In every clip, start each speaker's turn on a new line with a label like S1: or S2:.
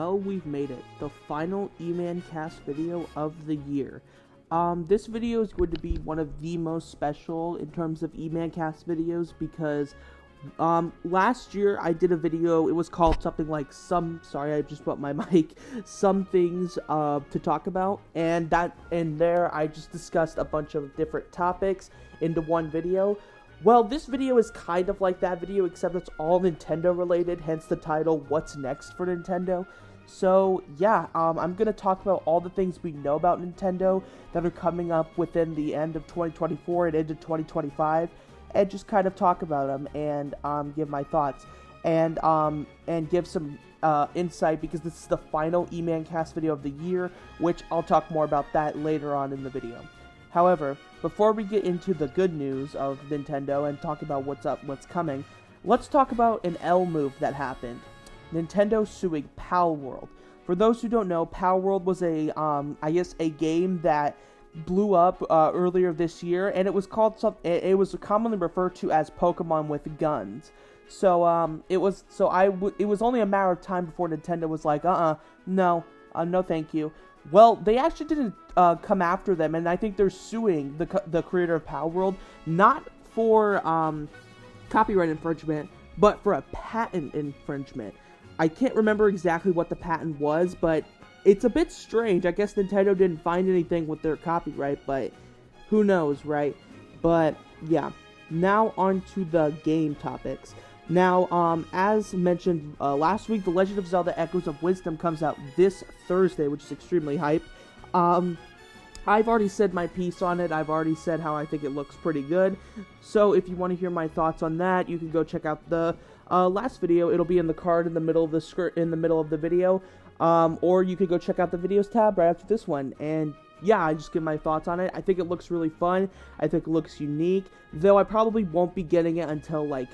S1: well, we've made it. The final EmanCast video of the year. This video is going to be one of the most special in terms of EmanCast videos because last year I did a video. It was called something like sorry, I just brought my mic. Some things to talk about, and there I just discussed a bunch of different topics into one video. Well, this video is kind of like that video, except it's all Nintendo related, hence the title, What's Next for Nintendo? So, yeah, I'm going to talk about all the things we know about Nintendo that are coming up within the end of 2024 and into 2025, and just kind of talk about them and give my thoughts, and give some insight, because this is the final EmanCast video of the year, which I'll talk more about that later on in the video. However, before we get into the good news of Nintendo and talk about what's coming, let's talk about an L move that happened. Nintendo suing Palworld. For those who don't know, Palworld was a game that blew up earlier this year, and it was called it was commonly referred to as Pokemon with guns. So it was only a matter of time before Nintendo was like, no thank you. Well, they actually didn't come after them, and I think they're suing the creator of Palworld, not for copyright infringement, but for a patent infringement. I can't remember exactly what the patent was, but it's a bit strange. I guess Nintendo didn't find anything with their copyright, but who knows, right? But yeah, now on to the game topics. Now, as mentioned last week, The Legend of Zelda Echoes of Wisdom comes out this Thursday, which is extremely hype. I've already said my piece on it. I've already said how I think it looks pretty good. So if you want to hear my thoughts on that, you can go check out the last video. It'll be in the card in the middle of the video. Or you could go check out the videos tab right after this one. And yeah, I just give my thoughts on it. I think it looks really fun. I think it looks unique. Though I probably won't be getting it until like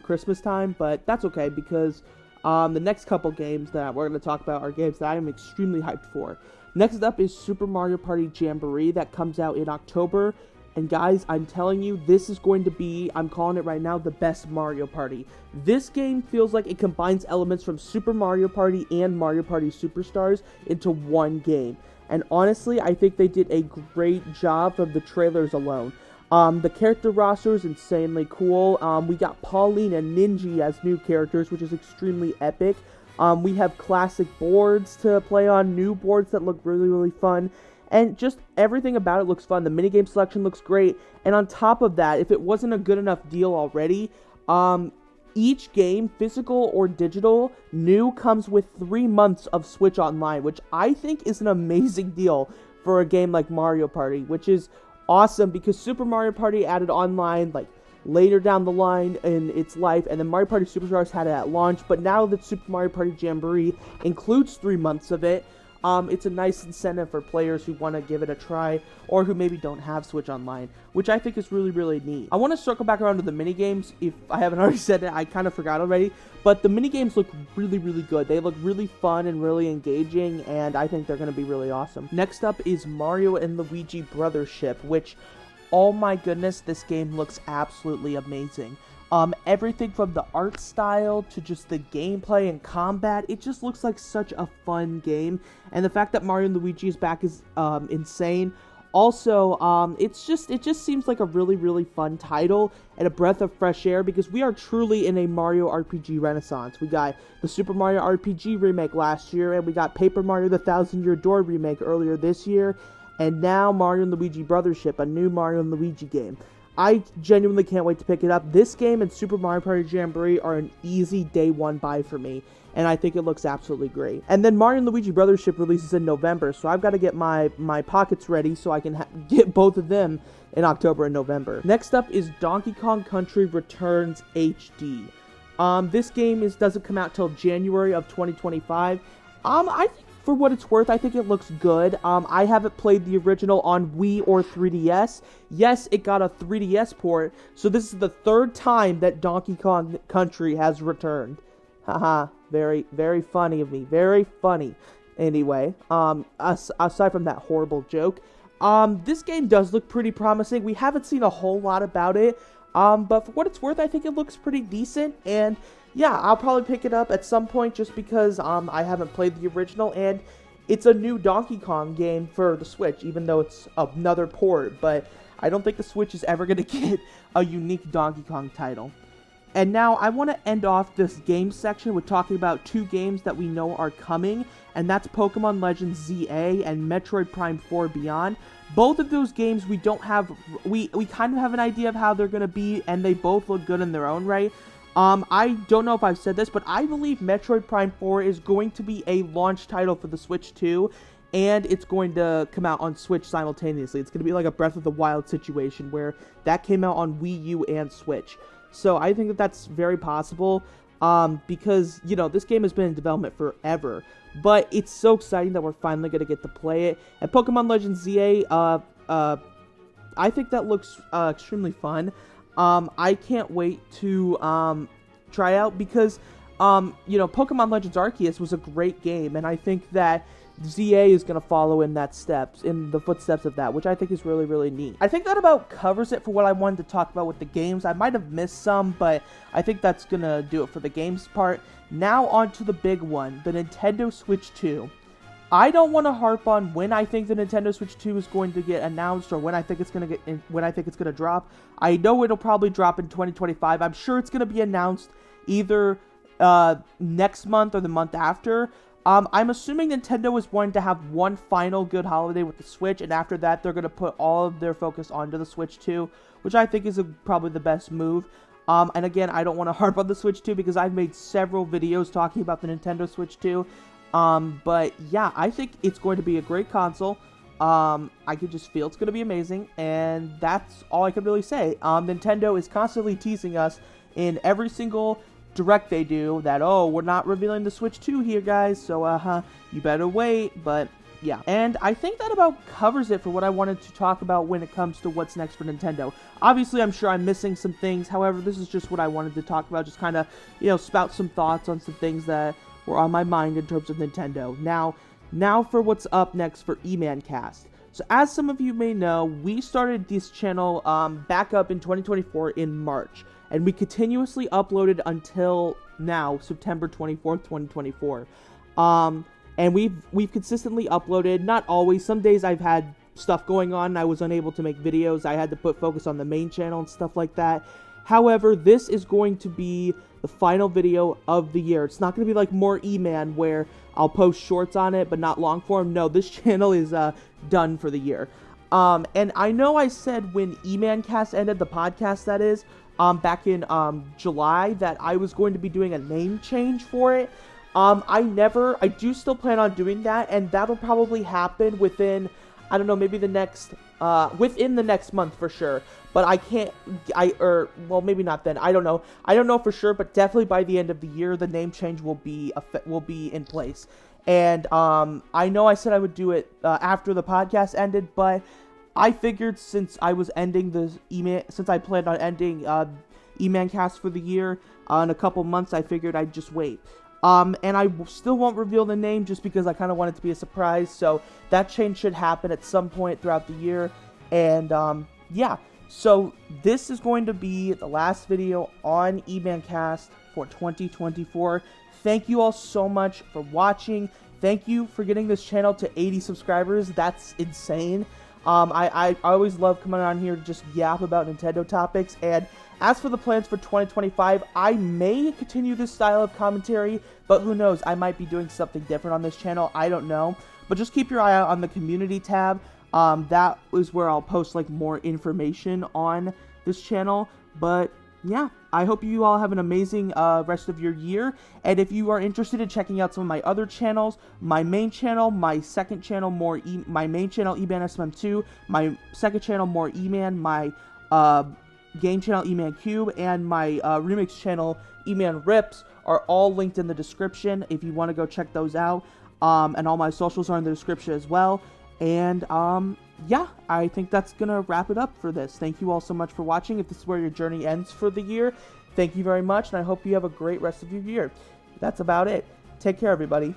S1: Christmas time, but that's okay, because the next couple games that we're going to talk about are games that I'm extremely hyped for. Next up is Super Mario Party Jamboree that comes out in October. And guys, I'm telling you, this is going to be, I'm calling it right now, the best Mario Party. This game feels like it combines elements from Super Mario Party and Mario Party Superstars into one game. And honestly, I think they did a great job from the trailers alone. The character roster is insanely cool. We got Pauline and Ninja as new characters, which is extremely epic. We have classic boards to play on, new boards that look really, really fun. And just everything about it looks fun. The minigame selection looks great. And on top of that, if it wasn't a good enough deal already, each game, physical or digital, new comes with 3 months of Switch Online, which I think is an amazing deal for a game like Mario Party, which is awesome because Super Mario Party added online like later down the line in its life, and then Mario Party Superstars had it at launch, but now that Super Mario Party Jamboree includes 3 months of it, it's a nice incentive for players who want to give it a try, or who maybe don't have Switch Online, which I think is really, really neat. I want to circle back around to the minigames. If I haven't already said it, I kind of forgot already, but the minigames look really, really good. They look really fun and really engaging, and I think they're going to be really awesome. Next up is Mario and Luigi Brothership, which, oh my goodness, this game looks absolutely amazing. Everything from the art style to just the gameplay and combat, it just looks like such a fun game. And the fact that Mario and Luigi is back is insane. Also, it just seems like a really, really fun title and a breath of fresh air, because we are truly in a Mario RPG renaissance. We got the Super Mario RPG remake last year, and we got Paper Mario the Thousand Year Door remake earlier this year, and now Mario and Luigi Brothership, a new Mario and Luigi game. I genuinely can't wait to pick it up. This game and Super Mario Party Jamboree are an easy day one buy for me, and I think it looks absolutely great. And then Mario and Luigi Brothership releases in November, so I've got to get my pockets ready so I can get both of them in October and November. Next up is Donkey Kong Country Returns HD. This game doesn't come out till January of 2025. I think, for what it's worth, I think it looks good. I haven't played the original on Wii or 3DS. Yes, it got a 3DS port, so this is the third time that Donkey Kong Country has returned. Haha, very, very funny of me. Very funny. Anyway, aside from that horrible joke, this game does look pretty promising. We haven't seen a whole lot about it. But for what it's worth, I think it looks pretty decent, and yeah, I'll probably pick it up at some point just because I haven't played the original, and it's a new Donkey Kong game for the Switch, even though it's another port, but I don't think the Switch is ever going to get a unique Donkey Kong title. And now I want to end off this game section with talking about 2 games that we know are coming, and that's Pokemon Legends ZA and Metroid Prime 4 Beyond. Both of those games we don't have, we kind of have an idea of how they're going to be, and they both look good in their own right. I don't know if I've said this, but I believe Metroid Prime 4 is going to be a launch title for the Switch too, and it's going to come out on Switch simultaneously. It's going to be like a Breath of the Wild situation where that came out on Wii U and Switch. So I think that that's very possible, because, you know, this game has been in development forever, but it's so exciting that we're finally going to get to play it. And Pokemon Legends ZA, I think that looks extremely fun. I can't wait to try out because, you know, Pokemon Legends Arceus was a great game, and I think that ZA is going to follow in the footsteps of that, which I think is really, really neat. I think that about covers it for what I wanted to talk about with the games. I might have missed some, but I think that's going to do it for the games part. Now on to the big one, the Nintendo Switch 2. I don't want to harp on when I think the Nintendo Switch 2 is going to get announced or when I think it's going to drop. I know it'll probably drop in 2025. I'm sure it's going to be announced either next month or the month after. I'm assuming Nintendo is wanting to have one final good holiday with the Switch, and after that, they're going to put all of their focus onto the Switch 2, which I think is probably the best move. And again, I don't want to harp on the Switch 2 because I've made several videos talking about the Nintendo Switch 2. But yeah, I think it's going to be a great console. I could just feel it's going to be amazing, and that's all I can really say. Nintendo is constantly teasing us in every single direct they do that, oh, we're not revealing the Switch 2 here, guys, so you better wait. But yeah, and I think that about covers it for what I wanted to talk about when it comes to what's next for Nintendo. Obviously, I'm sure I'm missing some things. However, this is just what I wanted to talk about, just kind of, you know, spout some thoughts on some things that were on my mind in terms of Nintendo. Now for what's up next for EmanCast. So as some of you may know, we started this channel back up in 2024 in March, and we continuously uploaded until now, September 24th, 2024. And we've consistently uploaded, not always. Some days I've had stuff going on and I was unable to make videos. I had to put focus on the main channel and stuff like that. However, this is going to be the final video of the year. It's not going to be like more E-Man where I'll post shorts on it but not long form. No, this channel is done for the year. And I know I said when EmanCast ended, the podcast that is, back in July, that I was going to be doing a name change for it. I do still plan on doing that, and that'll probably happen within, I don't know, maybe within the next month for sure. But well, maybe not then. I don't know. I don't know for sure, but definitely by the end of the year, the name change will be in place. And I know I said I would do it after the podcast ended, but I figured since I planned on ending EmanCast for the year in a couple months, I figured I'd just wait. And I still won't reveal the name just because I kind of want it to be a surprise. So that change should happen at some point throughout the year. And yeah, so this is going to be the last video on EmanCast for 2024. Thank you all so much for watching. Thank you for getting this channel to 80 subscribers. That's insane. I always love coming on here to just yap about Nintendo topics. And as for the plans for 2025, I may continue this style of commentary, but who knows? I might be doing something different on this channel. I don't know. But just keep your eye out on the community tab. That is where I'll post like more information on this channel. But yeah, I hope you all have an amazing rest of your year. And if you are interested in checking out some of my other channels, my main channel, my second channel, my main channel, EmanSM2, my second channel, More Eman, my game channel, Eman Cube, and my remix channel, Eman Rips, are all linked in the description if you want to go check those out. And all my socials are in the description as well. And yeah, I think that's gonna wrap it up for this. Thank you all so much for watching. If this is where your journey ends for the year, thank you very much, and I hope you have a great rest of your year. That's about it. Take care, everybody.